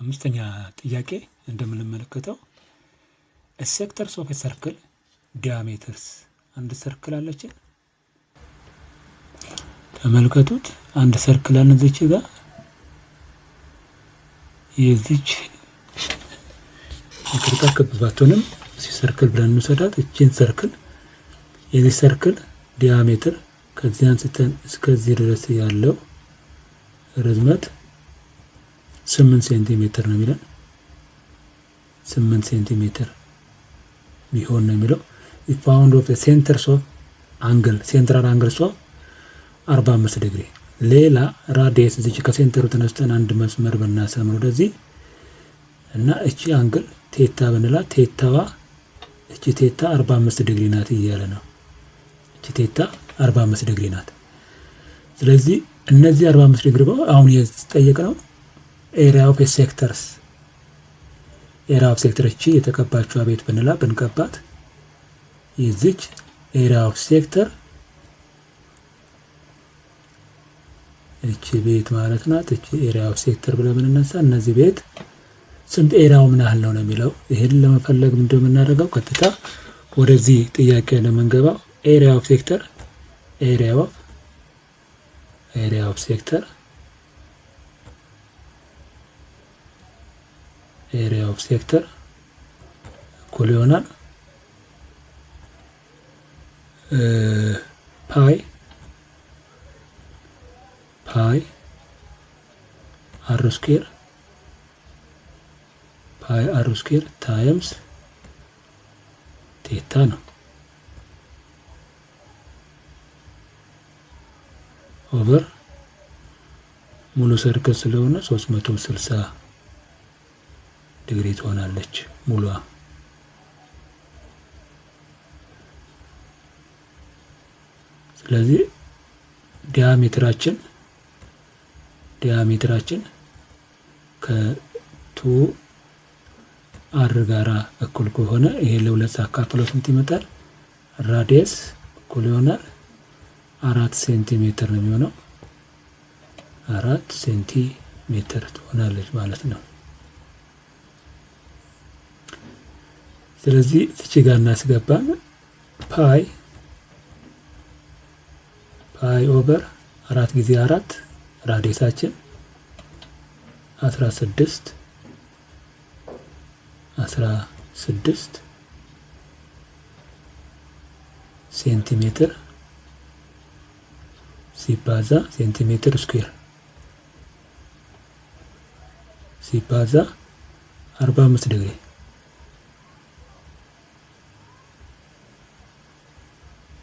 አምስተኛ ጥያቄ እንደምንመለከተው sectors of a circle diameters አንድ ሰርክል አለች። ተመልከቱት አንድ ሰርክል አለ እዚች ጋር የዚች ከተከበባቶንም ሰርክል ብለን እንሰዳት እቺን ሰርክል የዚህ ሰርክል ዲያሜትር ከዚህ አንስተን እስከዚህ ድረስ ያለው ርዝመት 8 ሴንቲሜትር ነው የሚለን 8 ሴንቲሜትር ቢሆን ነው የሚለው if found of the centers of angle central angles of 45 ዲግሪ ሌላ ራዲየስ እዚህ ከሴንተሩ ተነስተን አንድ መስመር በእናሰምር ወደዚህ እና እቺ አንግል ቴታ ብንላት ቴታዋ እቺ ቴታ 45 ዲግሪ ናት እያለ ነው እቺ ቴታ 45 ዲግሪ ናት ስለዚህ እነዚህ 45 ዲግሪ አሁን የተጠየቀው area of sectors area of sector እቺ የተቀባችው አቤት ብንቀባት የዚች area of sector እቺ ቤት ማለት ናት እቺ area of sector ብለን እንነሳ እነዚህ ቤት ስንት ኤሪያው ምን ያህል ነው የሚለው ይሄን ለመፈለግ እንደምናደርገው ቀጥታ ወደዚህ ጥያቄ ለመንገባው area of sector እኩል ይሆናል ፓይ r square times ቴታ ነው ኦቨር ሙሉ ሰርክል ስለሆነ 360 ዲግሪ ትሆናለች ሙሉ ስለዚህ ዲያሜትራችን ከ2 r ጋራ እኩል ከሆነ ይሄ ለሁለት አካፍለው ስንት ይመጣል ራዲየስ እኩል ይሆናል 4 ሴንቲሜትር ነው የሚሆነው 4 ሴንቲሜትር ትሆናለች ማለት ነው ስለዚህ እዚህ ጋር እናስገባን ፓይ ኦቨር 4 ጊዜ 4 ራዲየሳችን 16 ሴንቲሜትር ሲባዛ ሴንቲሜትር ስኩዌር ሲባዛ 45 ዲግሪ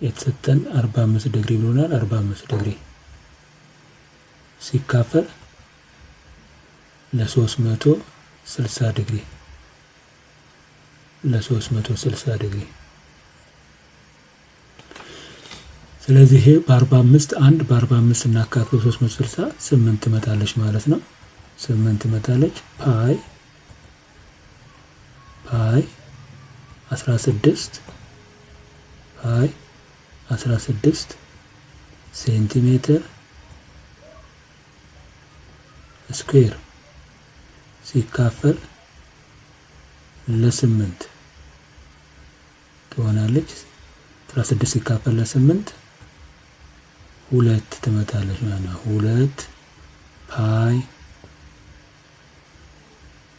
የተሰጠን 45 ዲግሪ ብሎናል 45 ዲግሪ ሲካፈል ለ360 ዲግሪ ስለዚህ በ45 በ45 እናካፍለው 360 8 መታለች ማለት ነው 8 መታለች ፓይ 16 ሴንቲሜትር ስኩዌር ሲካፈል ለ8 ትሆናለች 16 ሲካፈል ለ8 2 ትመጣለች ማለት ነው 2 ፓይ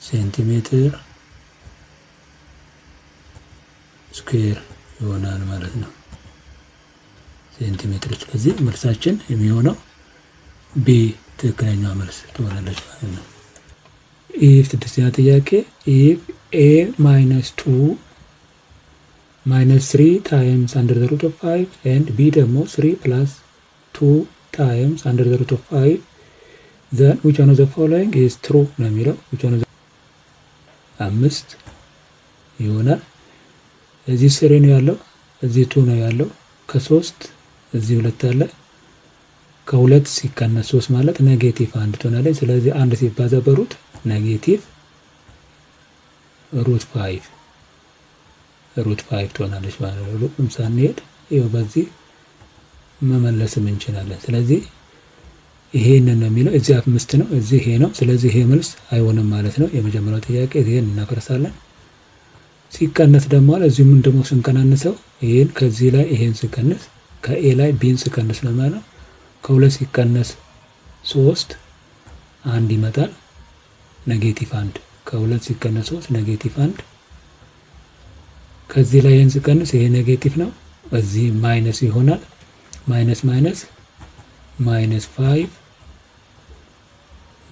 ሴንቲሜትር ስኩዌር ይሆናል ማለት ነው ሴንቲሜትር ስለዚህ መልሳችን የሚሆነው ቢ ትክክለኛው መልስ ትሆናለች ማለት ነው if ስድስተኛ ጥያቄ if a minus 2 minus 3 times under the root of 5 and b ደግሞ 3 plus 2 times under the root of 5 then which one of the following is true ነው የሚለው which one of the 5 ይሆናል እዚህ 3 ነው ያለው እዚህ 2 ነው ያለው ከ3 እዚህ 2 አለ ከ2 ሲቀነስ 3 ማለት ኔጌቲቭ 1 ትሆናለች ስለዚህ 1 ሲባዛ በሩት ኔጌቲቭ ሩት 5 ትሆናለች ማለት ነው ሩትም ሳንሄድ ይኸው በዚህ መመለስም እንችላለን ስለዚህ ይሄንን ነው የሚለው። እዚህ 5 ነው፣ እዚህ ይሄ ነው። ስለዚህ ይሄ መልስ አይሆንም ማለት ነው። የመጀመሪያው ጥያቄ ይሄን እናፈርሳለን። ሲቀነስ ደግሞ አለ እዚሁ ምን ደግሞ ስንቀናንሰው ይሄን ከዚህ ላይ ይሄን ሲቀነስ ከኤ ላይ ቢን ሲቀነስ ነው ማለት ነው። ከ2 ሲቀነስ 3 1 ይመጣል፣ -1 ከ2 ሲቀነስ 3 -1 ከዚህ ላይ ይሄን ሲቀነስ ይሄ ኔጌቲቭ ነው፣ እዚህ ማይነስ ይሆናል። ማይነስ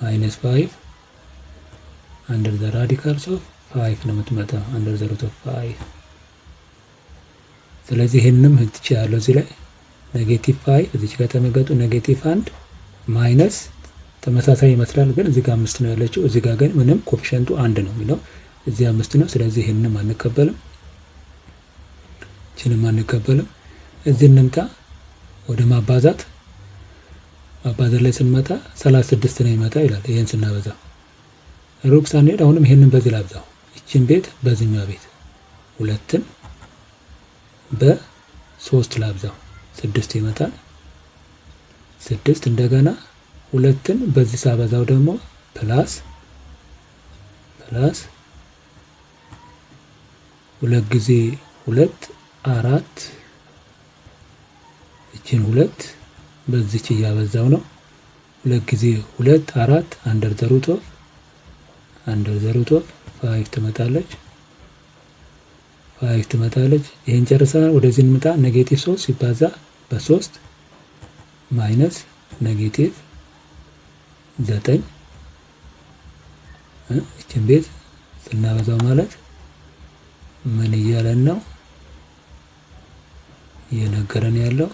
-5 under the radicals of 5 ነው የምትመጣው under the root of 5። ስለዚህ ይሄንንም ህትች ያለው እዚህ ላይ -5 እዚህ ጋር ተመገጡ -1 ማይነስ ተመሳሳይ ይመስላል፣ ግን እዚህ ጋር 5 ነው ያለችው። እዚህ ጋር ግን ምንም ኮኤፊሺየንቱ 1 ነው የሚለው፣ እዚህ 5 ነው። ስለዚህ ይሄንንም አንቀበልም፣ እቺንም አንቀበልም። እዚህ እንምጣ ወደ ማባዛት ላይ ስንመጣ 36 ነው ይመጣ ይላል። ይሄን ስናበዛው ሩቅ ሳንሄድ አሁንም ይሄንን በዚህ ላብዛው፣ እቺን ቤት በዚህኛው ቤት 2ን በ3 ላብዛው 6 ይመጣል። 6 እንደገና 2ን በዚህ ሳበዛው ደግሞ ፕላስ 2 ጊዜ 2 4 እቺን 2 በዚች እያበዛው ነው። 2 ጊዜ 2 4 under the root of 5 ትመጣለች። ይሄን ጨርሰናል። ወደዚህ እንምጣ። -3 ሲባዛ በ3 ማይነስ -9 እቺን ቤት ስናበዛው ማለት ምን እያለን ነው እየነገረን ያለው?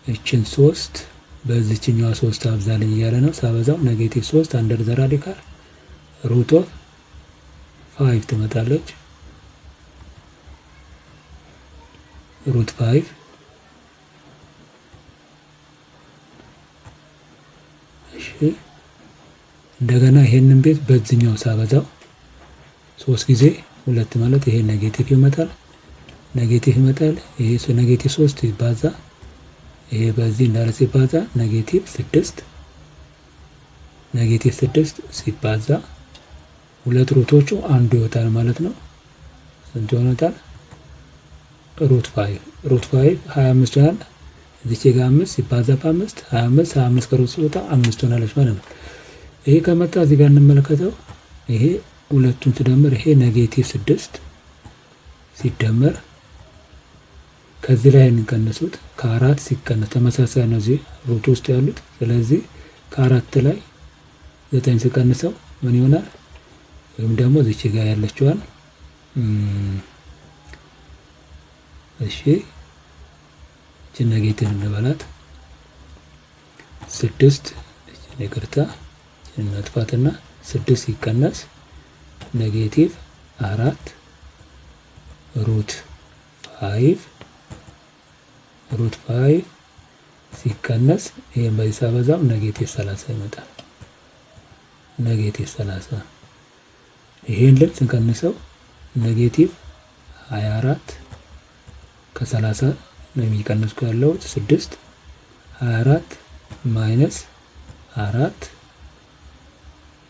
እቺን 3 በዚህኛው 3 አብዛልኝ እያለ ነው። ሳበዛው -3 under the radical root of 5 ትመጣለች። root 5 እሺ። እንደገና ይሄንን ቤት በዚህኛው ሳበዛው 3 ጊዜ 2 ማለት ይሄ ኔጌቲቭ ይመጣል። ይሄ -3 ይባዛ ይሄ በዚህ እንዳለ ሲባዛ -6 ሲባዛ ሁለት ሩቶቹ አንዱ ይወጣል ማለት ነው። ስንት ይሆናል? ሩት 5 25 ይሆናል። እዚህ ጋር 5 ሲባዛ በ5 25 ከሩት ሲወጣ 5 ሆናለች ማለት ነው። ይሄ ከመጣ እዚህ ጋር እንመለከተው። ይሄ ሁለቱን ሲደመር ይሄ -6 ሲደመር ከዚህ ላይ እንቀንሱት ከ4 ሲቀነስ ተመሳሳይ ነው እዚህ ሩት ውስጥ ያሉት። ስለዚህ ከ4 ላይ 9 ሲቀንሰው ምን ይሆናል? ወይም ደግሞ እዚህ ጋር ያለችዋን እሺ እቺ ኔጌቲቭ እንበላት 6 ይቅርታ እናጥፋትና 6 ሲቀነስ -4 ሩት 5 ሲቀነስ ይሄን በዚህ ሳበዛው -30 ይመጣል። -30 ይሄን ልክ ስንቀንሰው -24 ከ30 ነው የሚቀንስኩ ያለው 6 24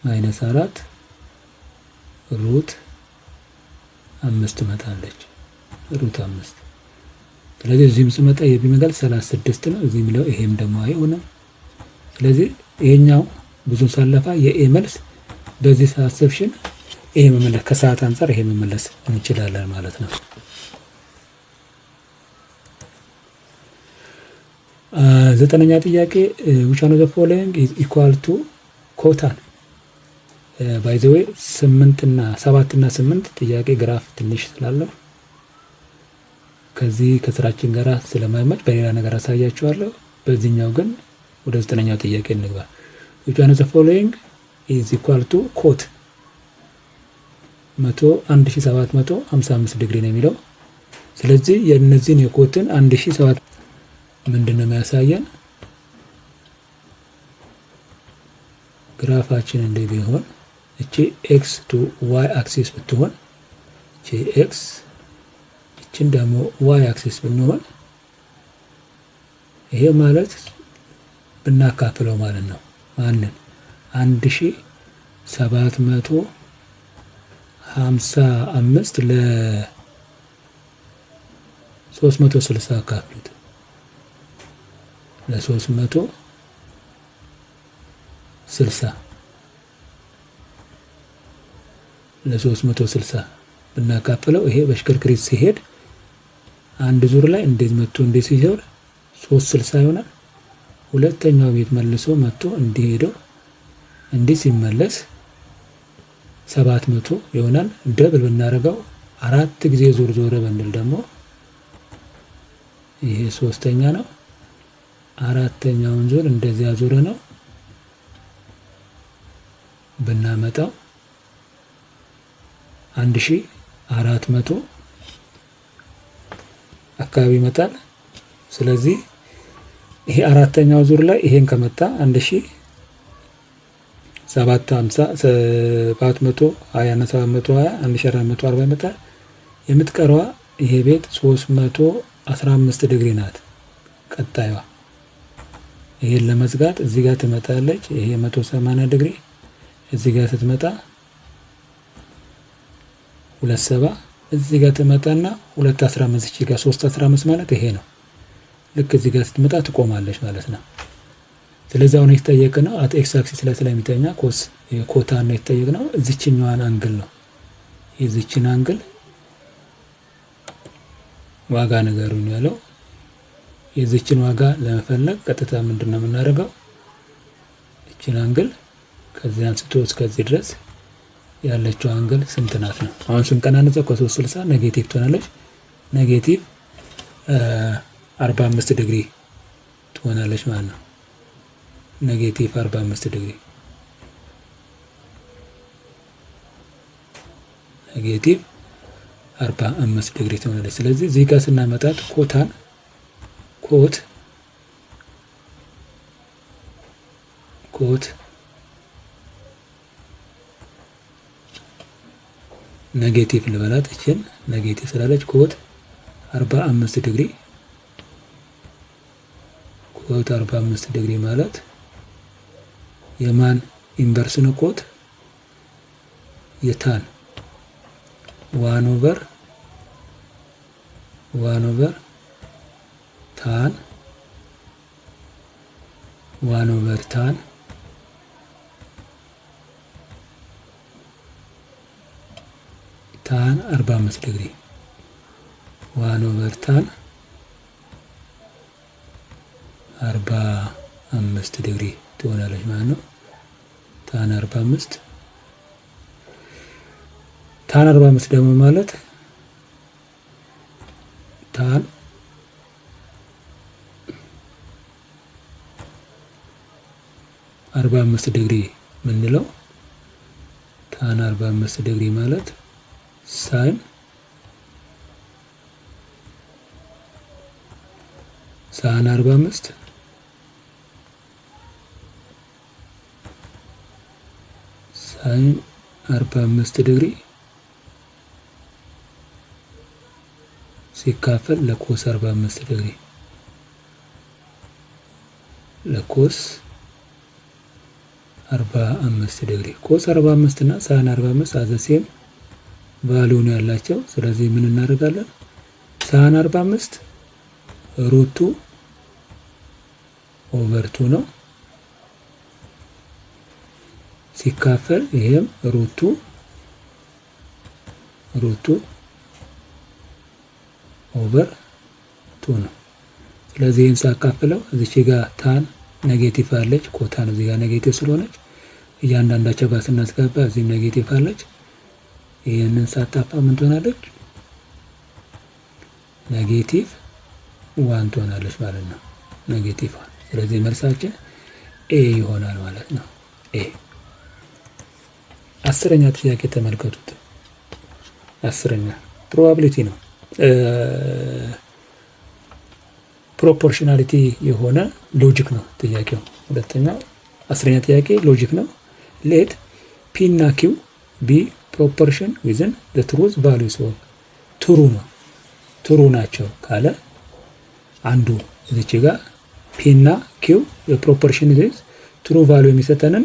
-4 ሩት 5 ትመጣለች። ሩት 5 ስለዚህ እዚህም ስመጣ የሚመጣል 36 ነው። እዚህም ለው ይሄም ደግሞ አይሆንም። ስለዚህ ይሄኛው ብዙ ሳለፋ የኤ መልስ በዚህ ሳብስክሪፕሽን ይሄ መመለስ ከሰዓት አንፃር ይሄ መመለስ እንችላለን ማለት ነው። ዘጠነኛ ጥያቄ which one of the following is equal to ኮታን by the way 7 እና 8 ጥያቄ ግራፍ ትንሽ ስላለው ከዚህ ከስራችን ጋር ስለማይመች በሌላ ነገር አሳያችኋለሁ። በዚህኛው ግን ወደ ዘጠነኛው ጥያቄ እንግባ። which one of the following is equal to ኮት 1755 ዲግሪ ነው የሚለው። ስለዚህ የነዚህን የኮትን 1700 ምንድነው የሚያሳየን? ግራፋችን እንደ ቢሆን እቺ x to y axis ብትሆን እቺ x እቺን ደግሞ y axis ብንሆን ይሄ ማለት ብናካፍለው ማለት ነው ማንን 1755 ለ360 አካፍሉት ለ360 ብናካፍለው ይሄ በሽክርክሪት ሲሄድ አንድ ዙር ላይ እንዴት መጥቶ እንዴት ሲዞር 360 ይሆናል። ሁለተኛው ቤት መልሶ መጥቶ እንዲሄደው እንዲህ ሲመለስ 700 ይሆናል። ደብል ብናደርገው 4 ጊዜ ዙር ዞረ ብንል ደግሞ ይሄ ሶስተኛ ነው። አራተኛውን ዙር እንደዚህ አዙረ ነው ብናመጣው 1400 አካባቢ ይመጣል። ስለዚህ ይሄ አራተኛው ዙር ላይ ይሄን ከመጣ 1420 ይመጣል። የምትቀረዋ ይሄ ቤት 315 ዲግሪ ናት። ቀጣይዋ ይሄን ለመዝጋት እዚህ ጋር ትመጣለች። ይሄ 180 ዲግሪ እዚህ ጋር ስትመጣ 27 እዚህ ጋር ትመጣና 215 እዚህ ጋር 315 ማለት ይሄ ነው። ልክ እዚህ ጋር ስትመጣ ትቆማለች ማለት ነው። ስለዚህ አሁን የተጠየቅነው አት ኤክስ አክሲስ ላይ ስለሚተኛ ኮታን ነው የተጠየቅነው። እዚችኛዋን አንግል ነው የዚችን አንግል ዋጋ ነገሩን ያለው። የዚችን ዋጋ ለመፈለግ ቀጥታ ምንድነው የምናደርገው? እቺን አንግል ከዚህ አንስቶ እስከዚህ ድረስ ያለችው አንግል ስንት ናት ነው። አሁን ስንቀናነሰው ከ360 ኔጌቲቭ ትሆናለች። ኔጌቲቭ 45 ዲግሪ ትሆናለች ማለት ነው። ኔጌቲቭ 45 ዲግሪ ኔጌቲቭ 45 ዲግሪ ትሆናለች። ስለዚህ እዚህ ጋር ስናመጣት ኮታን ኮት ኔጌቲቭ ልበላት እቺን ኔጌቲቭ ስላለች ኮት 45 ዲግሪ ኮት 45 ዲግሪ ማለት የማን ኢንቨርስ ነው? ኮት የታን 1 ኦቨር ታን 1 ኦቨር ታን ታን 45 ዲግሪ 1 ኦቨር ታን 45 ዲግሪ ትሆናለች ማለት ነው። ታን 45 ደግሞ ማለት ታን 45 ዲግሪ ምንለው ታን 45 ዲግሪ ማለት ሳይን 45 ሳይን 45 ዲግሪ ሲካፈል ለኮስ 45 ዲግሪ ለኮስ 45 ዲግሪ ኮስ 45 እና ሳይን 45 አዘሴም ቫልዩ ነው ያላቸው። ስለዚህ ምን እናደርጋለን? ሳይን 45 ሩቱ ኦቨር 2 ነው ሲካፈል ይሄም ሩቱ ኦቨር 2 ነው። ስለዚህ ይሄን ሳካፍለው እዚች ጋር ታን ኔጌቲቭ አለች። ኮታን እዚህ ጋር ኔጌቲቭ ስለሆነች እያንዳንዳቸው ጋር ስናስገባ እዚህም ኔጌቲቭ አለች። ይሄንን ሳጣፋ ምን ትሆናለች? ኔጌቲቭ 1 ትሆናለች ማለት ነው። ኔጌቲቭ 1። ስለዚህ መልሳችን ኤ ይሆናል ማለት ነው። ኤ። 10ኛ ጥያቄ ተመልከቱት። 10ኛ ፕሮባቢሊቲ ነው። ፕሮፖርሽናሊቲ የሆነ ሎጂክ ነው ጥያቄው። ሁለተኛው 10ኛ ጥያቄ ሎጂክ ነው። ሌት ፒ እና ኪው ቢ ፕሮፖርሽን ዊዝን ዘ ትሩዝ ቫልዩስ ኦፍ ትሩ ናቸው ካለ አንዱ እዚች ጋር ፒ እና ኪው የፕሮፖርሽን ኢዝ ትሩ ቫልዩ የሚሰጠንን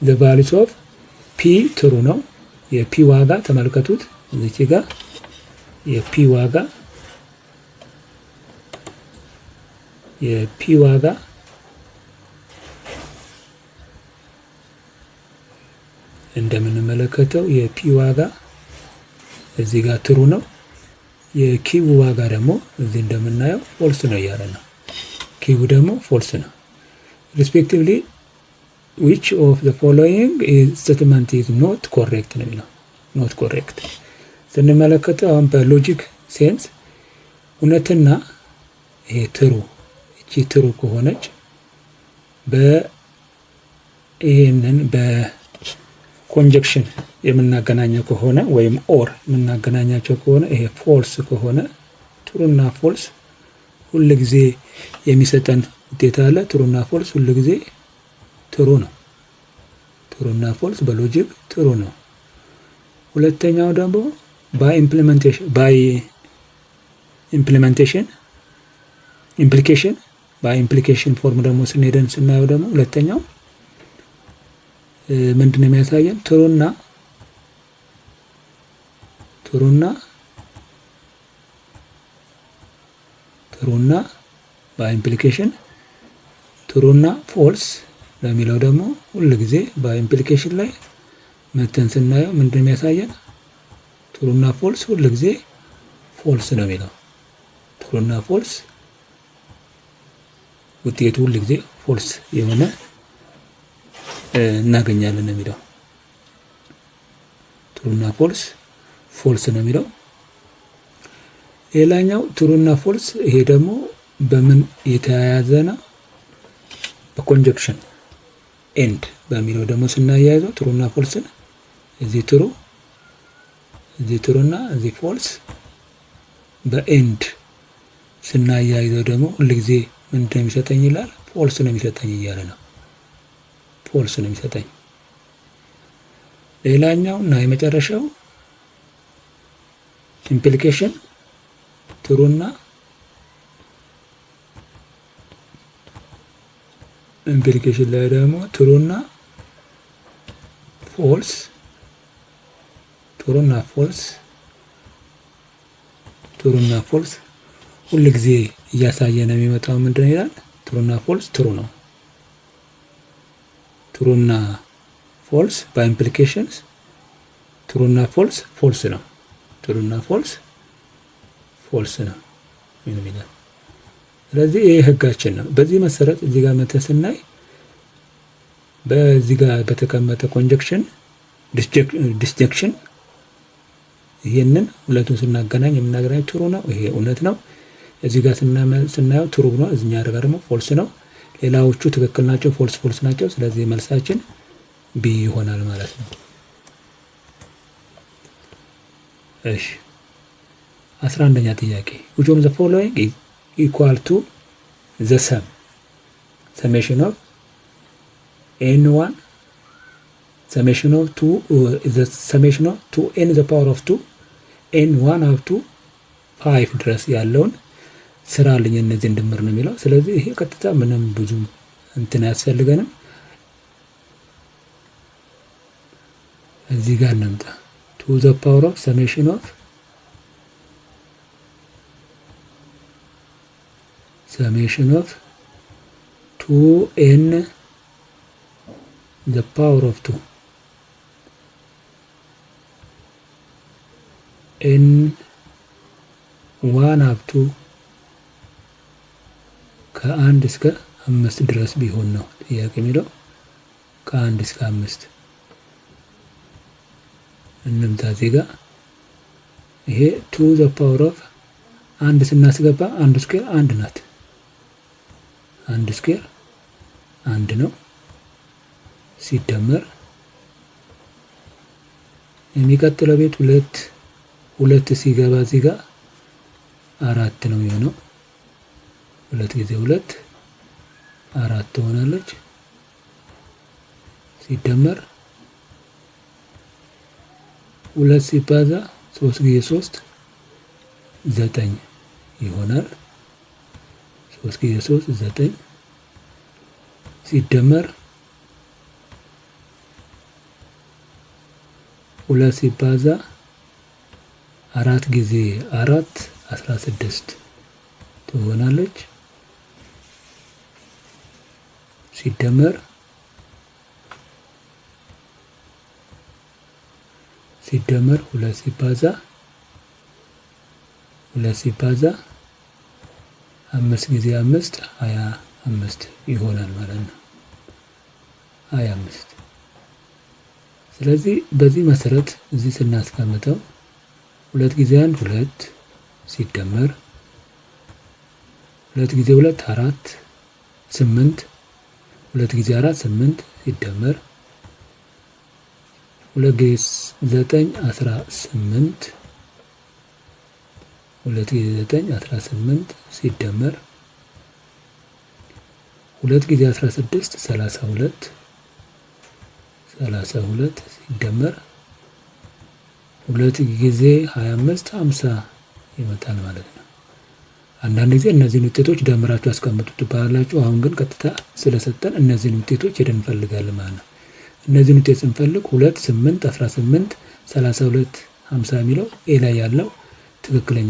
the values of ፒ ትሩ ነው። የፒ ዋጋ ተመልከቱት እዚህ ጋር የፒ ዋጋ እንደምንመለከተው የፒ ዋጋ እዚህ ጋር ትሩ ነው። የኪው ዋጋ ደግሞ እዚህ እንደምናየው ፎልስ ነው እያለ ነው። ኪው ደግሞ ፎልስ ነው። respectively which of the following statement is not correct ነው የሚለው not correct ስንመለከተው አሁን በሎጂክ ሴንስ እውነትና ይሄ ትሩ እቺ ትሩ ከሆነች ይሄንን በኮንጀክሽን የምናገናኘው ከሆነ ወይም ኦር የምናገናኛቸው ከሆነ ይሄ ፎልስ ከሆነ ትሩና ፎልስ ሁሉ ጊዜ የሚሰጠን ውጤት አለ። ትሩና ፎልስ ሁሉ ጊዜ ትሩ ነው። ትሩና ፎልስ በሎጂክ ትሩ ነው። ሁለተኛው ደግሞ ባይ ኢምፕሊኬሽን ፎርም ደግሞ ስናየው ደግሞ ሁለተኛው ምንድነው የሚያሳየን? ትሩና በኢምፕሊኬሽን ትሩና ፎልስ ለሚለው ደግሞ ሁሉ ጊዜ በኢምፕሊኬሽን ላይ መተን ስናየው ምንድነው የሚያሳየን? ትሩና ፎልስ ሁሉ ጊዜ ፎልስ ነው የሚለው። ትሩና ፎልስ ውጤቱ ሁሉ ጊዜ ፎልስ የሆነ እናገኛለን የሚለው። ትሩና ፎልስ ነው የሚለው። ሌላኛው ትሩና ፎልስ ይሄ ደግሞ በምን የተያያዘ ነው? በኮንጀክሽን ኤንድ በሚለው ደግሞ ስናያይዘው ትሩና ፎልስን እዚህ ትሩና እዚህ ፎልስ በኤንድ ስናያይዘው ደግሞ ሁልጊዜ ምንድነው የሚሰጠኝ ይላል? ፎልስ ነው የሚሰጠኝ እያለ ነው። ፎልስ ነው የሚሰጠኝ። ሌላኛው እና የመጨረሻው ኢምፕሊኬሽን ትሩና ኢምፕሊኬሽን ላይ ደግሞ ትሩና ፎልስ ሁሉ ጊዜ እያሳየ ነው የሚመጣው። ምንድነው ይላል? ትሩና ፎልስ ትሩ ነው። ትሩና ፎልስ በኢምፕሊኬሽንስ ትሩና ፎልስ ነው። ትሩና ፎልስ ነው የሚለው። ስለዚህ ይሄ ህጋችን ነው። በዚህ መሰረት እዚህ ጋር መተን ስናይ በዚህ ጋር በተቀመጠ ኮንጀክሽን ዲስጀክሽን ይሄንን ሁለቱን ስናገናኝ የምናገናኝ ትሩ ነው። ይሄ እውነት ነው። እዚህ ጋር ስናየው ትሩ ነው። እዚህኛ ጋር ደግሞ ፎልስ ነው። ሌላዎቹ ትክክል ናቸው፣ ፎልስ ናቸው። ስለዚህ መልሳችን ቢ ይሆናል ማለት ነው። እሺ 11ኛ ጥያቄ which of the following is equal to the summation of n1 summation of 2 the summation of 2n the power of 2 n1 up to 5 ድረስ ያለውን ስራልኝ እነዚህ እንድምር ነው የሚለው። ስለዚህ ይሄ ቀጥታ ምንም ብዙ እንትን ያስፈልገንም። እዚህ ጋር እንምጣ። to the power of summation of summation of 2n the power of 2 n 1 up to ከ1 እስከ 5 ድረስ ቢሆን ነው ጥያቄ የሚለው። ከ1 እስከ 5 እንምታ እዚህ ጋር ይሄ to the power of አንድ ስናስገባ 1 ስኩዌር 1 ናት። 1 ስኩዌር 1 ነው ሲደመር የሚቀጥለው ቤት 2 ሲገባ እዚህ ጋር 4 ነው የሚሆነው። 2 ጊዜ 2 4 ትሆናለች። ሲደመር 2 ሲባዛ 3 ጊዜ 3 9 ይሆናል። 3 ጊዜ 3 9 ሲደመር 2 ሲባዛ 4 ጊዜ 4 16 ትሆናለች። ሲደመር 2 ሲባዛ 5 ጊዜ 5 25 ይሆናል ማለት ነው። 25 ስለዚህ በዚህ መሰረት እዚህ ስናስቀምጠው 2 ጊዜ 1 2 ሲደመር 2 ጊዜ 2 4 8 2 ጊዜ 4 8 ሲደመር 2 ጊዜ 9 18 2 ጊዜ 9 18 ሲደመር 2 ጊዜ 16 32 ሲደመር 2 ጊዜ 25 50 ይመጣል ማለት ነው። አንዳንድ ጊዜ እነዚህን ውጤቶች ደምራችሁ አስቀምጡ ትባላላችሁ። አሁን ግን ቀጥታ ስለሰጠን እነዚህን ውጤቶች ሄደን እንፈልጋለን ማለት ነው። እነዚህን ውጤት ስንፈልግ 2 8 18 32 50 የሚለው ኤ ላይ ያለው ትክክለኛ